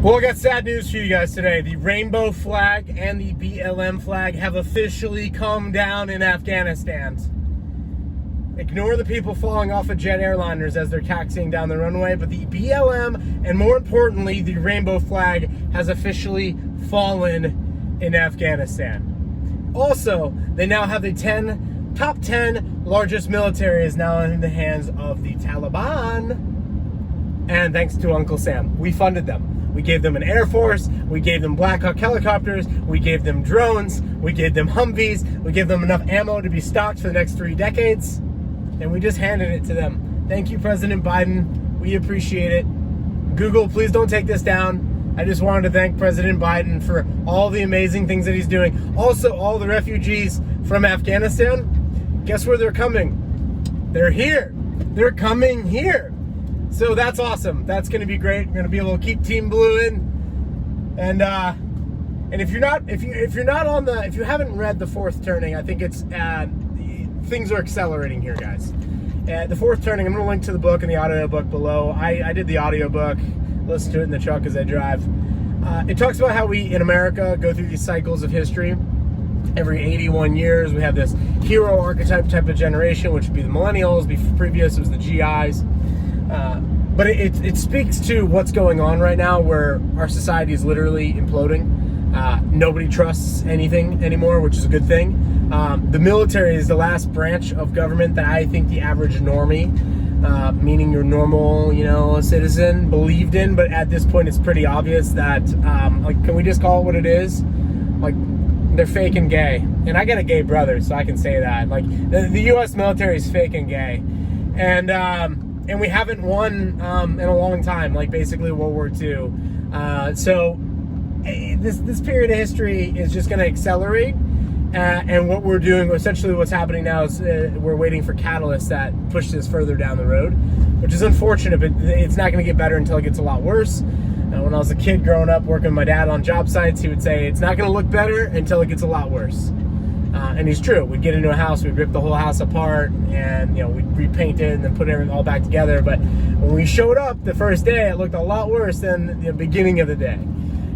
Well, I got sad news for you guys today. The rainbow flag and the BLM flag have officially come down in Afghanistan. Ignore the people falling off of jet airliners as they're taxiing down the runway, but the BLM, and more importantly, the rainbow flag has officially fallen in Afghanistan. Also, they now have the top 10 largest military is now in the hands of the Taliban. And thanks to Uncle Sam, we funded them. We gave them an Air Force, we gave them Black Hawk helicopters, we gave them drones, we gave them Humvees, we gave them enough ammo to be stocked for the next 3 decades, and we just handed it to them. Thank you, President Biden. We appreciate it. Google, please don't take this down. I just wanted to thank President Biden for all the amazing things that he's doing. Also, all the refugees from Afghanistan, guess where they're coming? They're here. They're coming here. So that's awesome. That's going to be great. We're going to be able to keep Team Blue in. And if you haven't read The Fourth Turning, I think it's things are accelerating here, guys. The Fourth Turning, I'm going to link to the book and the audio book below. I did the audio book, listen to it in the truck as I drive. It talks about how we in America go through these cycles of history. Every 81 years, we have this hero archetype type of generation, which would be the millennials. Previous it was the GIs. But it speaks to what's going on right now, where our society is literally imploding. Nobody trusts anything anymore, which is a good thing. The military is the last branch of government that I think the average normie, meaning your normal, citizen, believed in. But at this point, it's pretty obvious that, can we just call it what it is? They're fake and gay. And I got a gay brother, so I can say that. The U.S. military is fake and gay. And we haven't won in a long time, basically World War II. So this period of history is just going to accelerate. And what we're doing, essentially what's happening now is we're waiting for catalysts that push this further down the road, which is unfortunate, but it's not going to get better until it gets a lot worse. When I was a kid growing up working with my dad on job sites, he would say, it's not going to look better until it gets a lot worse. And he's true. We'd get into a house, we'd rip the whole house apart, and we'd repaint it and then put everything all back together. But when we showed up the first day, it looked a lot worse than the beginning of the day.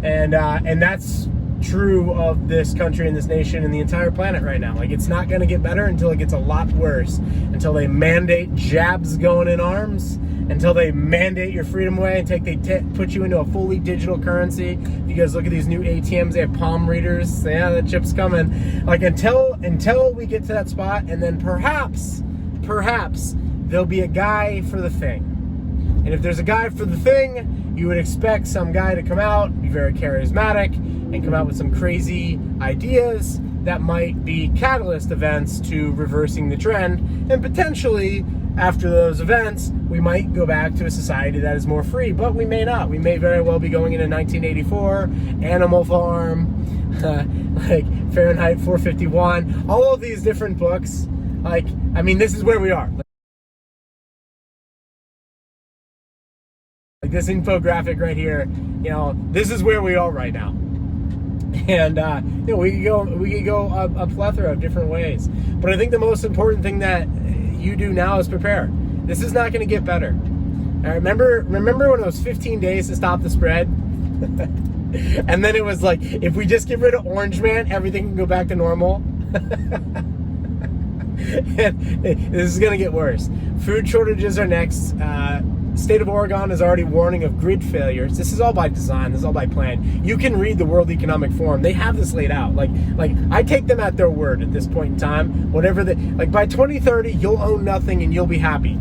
And that's true of this country and this nation and the entire planet right now. It's not going to get better until it gets a lot worse. Until they mandate jabs going in arms. Until they mandate your freedom away and put you into a fully digital currency. If you guys look at these new ATMs, they have palm readers. Yeah, the chip's coming. Until we get to that spot, and then perhaps there'll be a guy for the thing. And if there's a guy for the thing, you would expect some guy to come out, be very charismatic, and come out with some crazy ideas that might be catalyst events to reversing the trend, and potentially after those events, we might go back to a society that is more free, but we may not. We may very well be going into 1984, Animal Farm, Fahrenheit 451, all of these different books. This is where we are. This infographic right here, this is where we are right now. And we could go a plethora of different ways. But I think the most important thing that you do now is prepare. This is not going to get better. Remember when it was 15 days to stop the spread? And then it was if we just get rid of Orange Man, everything can go back to normal. This is going to get worse. Food shortages are next. State of Oregon is already warning of grid failures. This is all by design. This is all by plan. You can read the World Economic Forum. They have this laid out. I take them at their word at this point in time. Whatever by 2030, you'll own nothing and you'll be happy.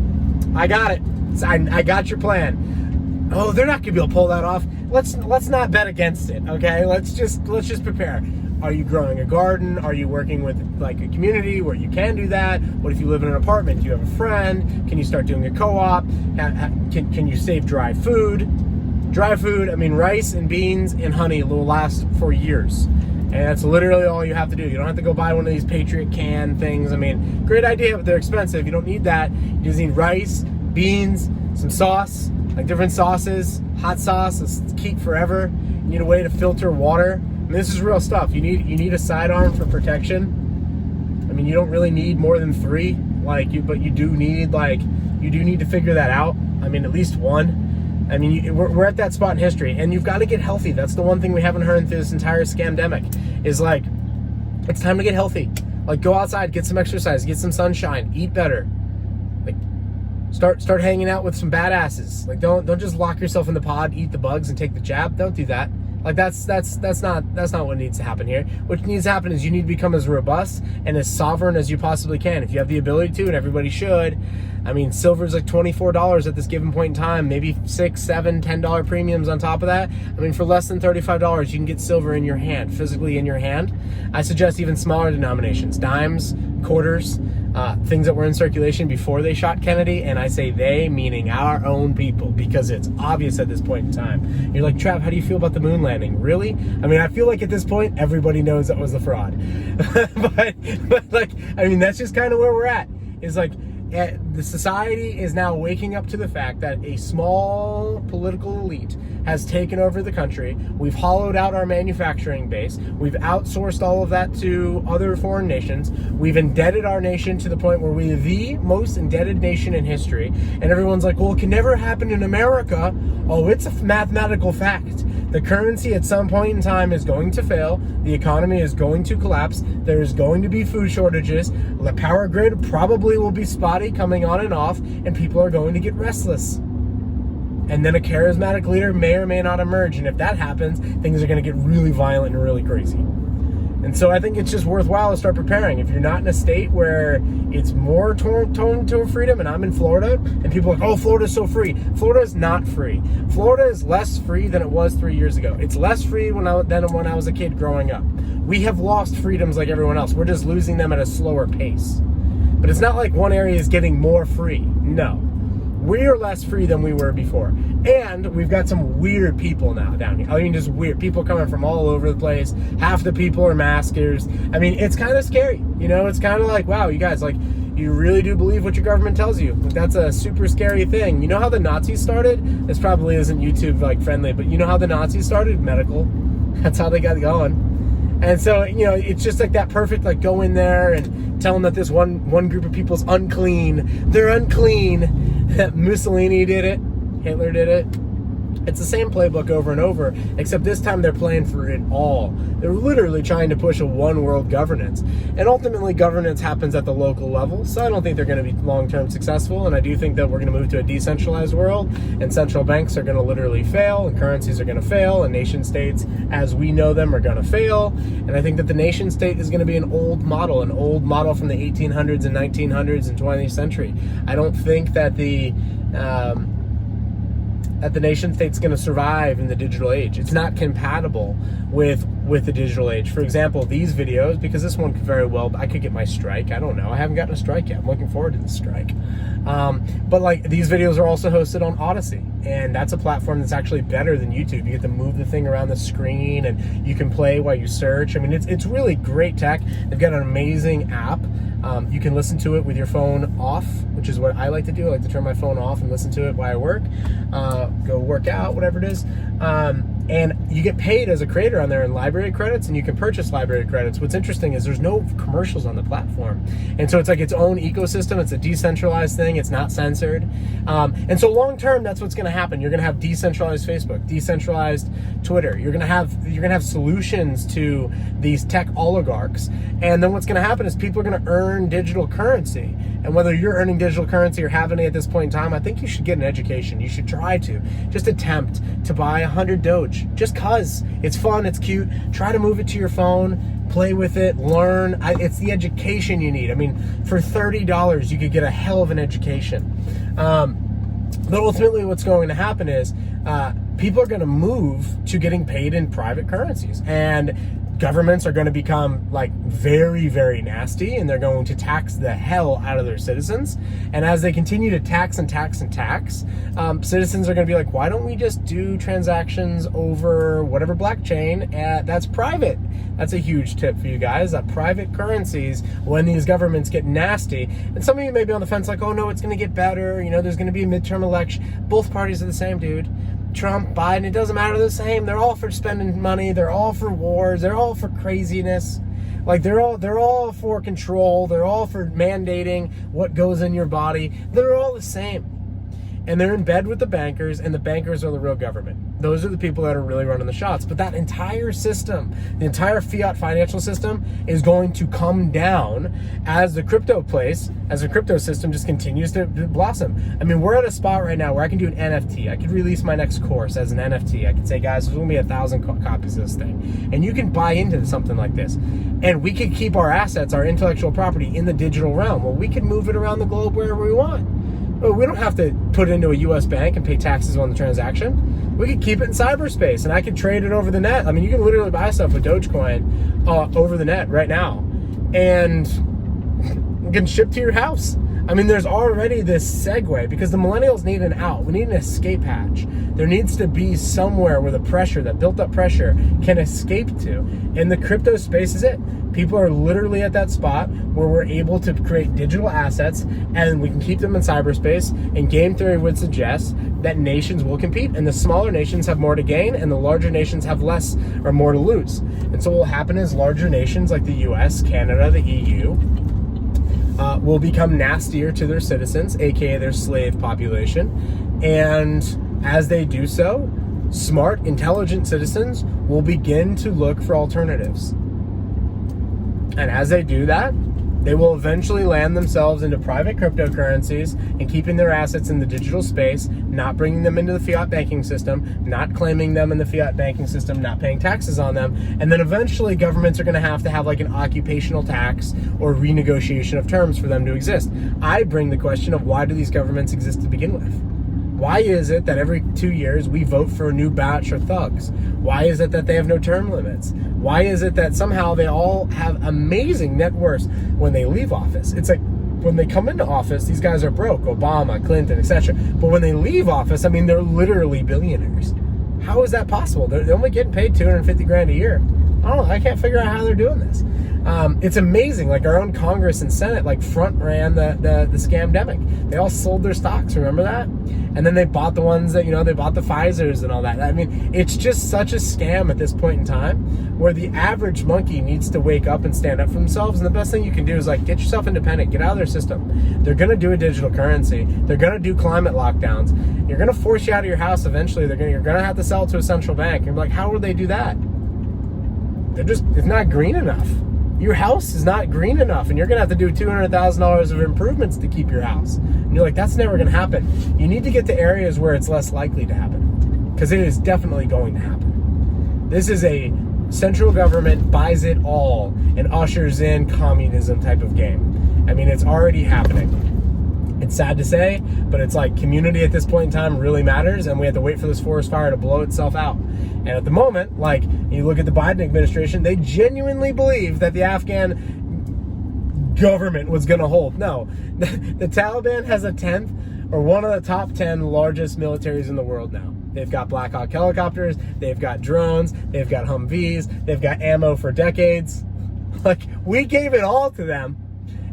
I got it. I got your plan. Oh, they're not gonna be able to pull that off. Let's not bet against it. Okay. Let's just prepare. Are you growing a garden? Are you working with a community where you can do that? What if you live in an apartment? Do you have a friend? Can you start doing a co-op? Can you save dry food? Dry food, rice and beans and honey will last for years. And that's literally all you have to do. You don't have to go buy one of these Patriot can things. Great idea, but they're expensive. You don't need that. You just need rice, beans, some sauce, different sauces, hot sauce, it's keep forever. You need a way to filter water. This is real stuff. You need a sidearm for protection. You don't really need more than 3, but you do need to figure that out. At least one. I mean, we're at that spot in history, and you've got to get healthy. That's the one thing we haven't heard through this entire scamdemic is like, it's time to get healthy. Like, go outside, get some exercise, get some sunshine, eat better. Like, start hanging out with some badasses. Like, don't just lock yourself in the pod, eat the bugs, and take the jab. Don't do that. Like, that's not what needs to happen here. What needs to happen is you need to become as robust and as sovereign as you possibly can. If you have the ability to, and everybody should. I mean, silver's like $24 at this given point in time, maybe $6, $7, $10 premiums on top of that. I mean, for less than $35, you can get silver in your hand, physically in your hand. I suggest even smaller denominations, dimes, quarters, things that were in circulation before they shot Kennedy. And I say they, meaning our own people, because it's obvious at this point in time. You're like, Trav, how do you feel about the moon landing? Really? I mean, I feel like at this point, everybody knows that was a fraud. but like, I mean, that's just kind of where we're at. Is like, the society is now waking up to the fact that a small political elite has taken over the country. We've hollowed out our manufacturing base. We've outsourced all of that to other foreign nations. We've indebted our nation to the point where we're the most indebted nation in history. And everyone's like, well, it can never happen in America. Oh, it's a mathematical fact. The currency at some point in time is going to fail. The economy is going to collapse. There's going to be food shortages. The power grid probably will be spotty coming on and off, and people are going to get restless. And then a charismatic leader may or may not emerge. And if that happens, things are going to get really violent and really crazy. And so I think it's just worthwhile to start preparing. If you're not in a state where it's more toned to freedom, and I'm in Florida, and people are like, oh, Florida's so free. Florida is not free. Florida is less free than it was 3 years ago. It's less free than when I was a kid growing up. We have lost freedoms like everyone else. We're just losing them at a slower pace. But it's not like one area is getting more free. No. We are less free than we were before. And we've got some weird people now down here. I mean, just weird people coming from all over the place. Half the people are maskers. I mean, it's kind of scary. You know, it's kind of like, wow, you guys, like, you really do believe what your government tells you. Like, that's a super scary thing. You know how the Nazis started? This probably isn't YouTube like friendly, but you know how the Nazis started? Medical. That's how they got going. And so, you know, it's just like that perfect, like, go in there and tell them that this one group of people's unclean. They're unclean. Mussolini did it. Hitler did it. It's the same playbook over and over, except this time they're playing for it all. They're literally trying to push a one world governance. And ultimately governance happens at the local level, so I don't think they're going to be long-term successful, and I do think that we're going to move to a decentralized world, and central banks are going to literally fail, and currencies are going to fail, and nation states as we know them are going to fail. And I think that the nation state is going to be an old model from the 1800s and 1900s and 20th century. I don't think that the nation state's going to survive in the digital age. It's not compatible with the digital age. For example, these videos, because this one could very well, I could get my strike. I don't know. I haven't gotten a strike yet. I'm looking forward to the strike. But like, these videos are also hosted on Odyssey, and that's a platform that's actually better than YouTube. You get to move the thing around the screen, and you can play while you search. I mean, it's really great tech. They've got an amazing app. You can listen to it with your phone off, which is what I like to do. I like to turn my phone off and listen to it while I work, go work out, whatever it is. And you get paid as a creator on there in library credits, and you can purchase library credits. What's interesting is there's no commercials on the platform. And so it's like its own ecosystem. It's a decentralized thing. It's not censored. And so long term, that's what's going to happen. You're going to have decentralized Facebook, decentralized Twitter. You're going to have solutions to these tech oligarchs. And then what's going to happen is people are going to earn digital currency. And whether you're earning digital currency or having it at this point in time, I think you should get an education. You should try to just attempt to buy 100 Doge, just cause it's fun, it's cute. Try to move it to your phone, play with it, learn. It's the education you need. I mean, for $30, you could get a hell of an education. But ultimately what's going to happen is people are going to move to getting paid in private currencies, and governments are going to become like very, very nasty, and they're going to tax the hell out of their citizens. And as they continue to tax and tax and tax, citizens are going to be like, why don't we just do transactions over whatever blockchain that's private? That's a huge tip for you guys. Private currencies, when these governments get nasty, and some of you may be on the fence like, oh no, it's going to get better. You know, there's going to be a midterm election. Both parties are the same, dude. Trump, Biden, it doesn't matter, the same. They're all for spending money. They're all for wars. They're all for craziness. Like, they're all for control. They're all for mandating what goes in your body. They're all the same. and they're in bed with the bankers, and the bankers are the real government. Those are the people that are really running the shots. But that entire system, the entire fiat financial system, is going to come down as the crypto system just continues to blossom. I mean, we're at a spot right now where I can do an NFT. I could release my next course as an NFT. I could say, guys, there's going to be 1,000 copies of this thing. And you can buy into something like this. And we could keep our assets, our intellectual property, in the digital realm. Well, we can move it around the globe wherever we want. We don't have to put it into a U.S. bank and pay taxes on the transaction. We could keep it in cyberspace, and I could trade it over the net. I mean, you can literally buy stuff with Dogecoin over the net right now, and you can ship to your house. I mean, there's already this segue because the millennials need an out. We need an escape hatch. There needs to be somewhere where the pressure, that built up pressure, can escape to. And the crypto space is it. People are literally at that spot where we're able to create digital assets and we can keep them in cyberspace. And game theory would suggest that nations will compete, and the smaller nations have more to gain and the larger nations have less or more to lose. And so what will happen is larger nations like the US, Canada, the EU, will become nastier to their citizens, aka their slave population. And as they do so, smart, intelligent citizens will begin to look for alternatives. And as they do that, they will eventually land themselves into private cryptocurrencies and keeping their assets in the digital space, not bringing them into the fiat banking system, not claiming them in the fiat banking system, not paying taxes on them. And then eventually governments are going to have like an occupational tax or renegotiation of terms for them to exist. I bring the question of, why do these governments exist to begin with? Why is it that every 2 years we vote for a new batch of thugs? Why is it that they have no term limits? Why is it that somehow they all have amazing net worths when they leave office? It's like when they come into office, these guys are broke, Obama, Clinton, etc. But when they leave office, I mean, they're literally billionaires. How is that possible? They're only getting paid $250,000 a year. I don't know. I can't figure out how they're doing this. It's amazing. Like our own Congress and Senate, like front ran the scamdemic. They all sold their stocks. Remember that? And then they bought the ones that, they bought the Pfizers and all that. I mean, it's just such a scam at this point in time where the average monkey needs to wake up and stand up for themselves. And the best thing you can do is like, get yourself independent, get out of their system. They're going to do a digital currency. They're going to do climate lockdowns. You're going to force you out of your house eventually. You're going to have to sell it to a central bank. You're like, how would they do that? It's not green enough. Your house is not green enough, and you're gonna have to do $200,000 of improvements to keep your house. And you're like, that's never gonna happen. You need to get to areas where it's less likely to happen, because it is definitely going to happen. This is a central government buys it all and ushers in communism type of game. I mean, it's already happening. It's sad to say, but it's like community at this point in time really matters, and we have to wait for this forest fire to blow itself out. And at the moment, like you look at the Biden administration, they genuinely believe that the Afghan government was going to hold. No, the Taliban has a 10th or one of the top 10 largest militaries in the world now. They've got Black Hawk helicopters, they've got drones, they've got Humvees, they've got ammo for decades. Like, we gave it all to them,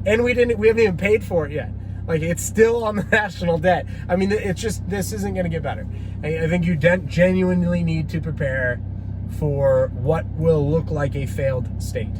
and we haven't even paid for it yet. Like, it's still on the national debt. I mean, it's just, this isn't going to get better. I think you genuinely need to prepare for what will look like a failed state.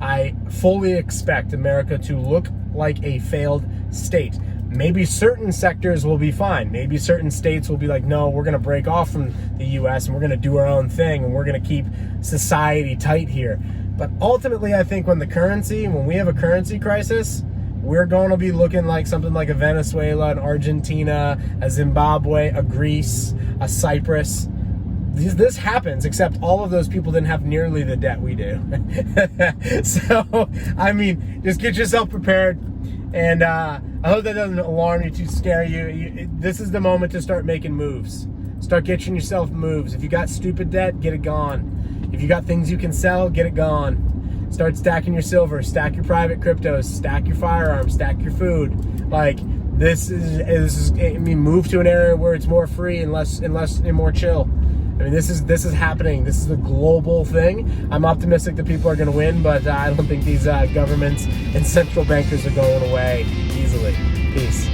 I fully expect America to look like a failed state. Maybe certain sectors will be fine. Maybe certain states will be like, no, we're going to break off from the U.S. and we're going to do our own thing and we're going to keep society tight here. But ultimately, I think when we have a currency crisis, we're going to be looking like something like a Venezuela, an Argentina, a Zimbabwe, a Greece, a Cyprus. This happens, except all of those people didn't have nearly the debt we do. So, I mean, just get yourself prepared. And I hope that doesn't alarm you, to scare you. This is the moment to start making moves. Start getting yourself moves. If you got stupid debt, get it gone. If you got things you can sell, get it gone. Start stacking your silver, stack your private cryptos, stack your firearms, stack your food. Like, this is I mean, move to an area where it's more free and less and more chill. I mean, this is happening. This is a global thing. I'm optimistic that people are going to win, but I don't think these governments and central bankers are going away easily. Peace.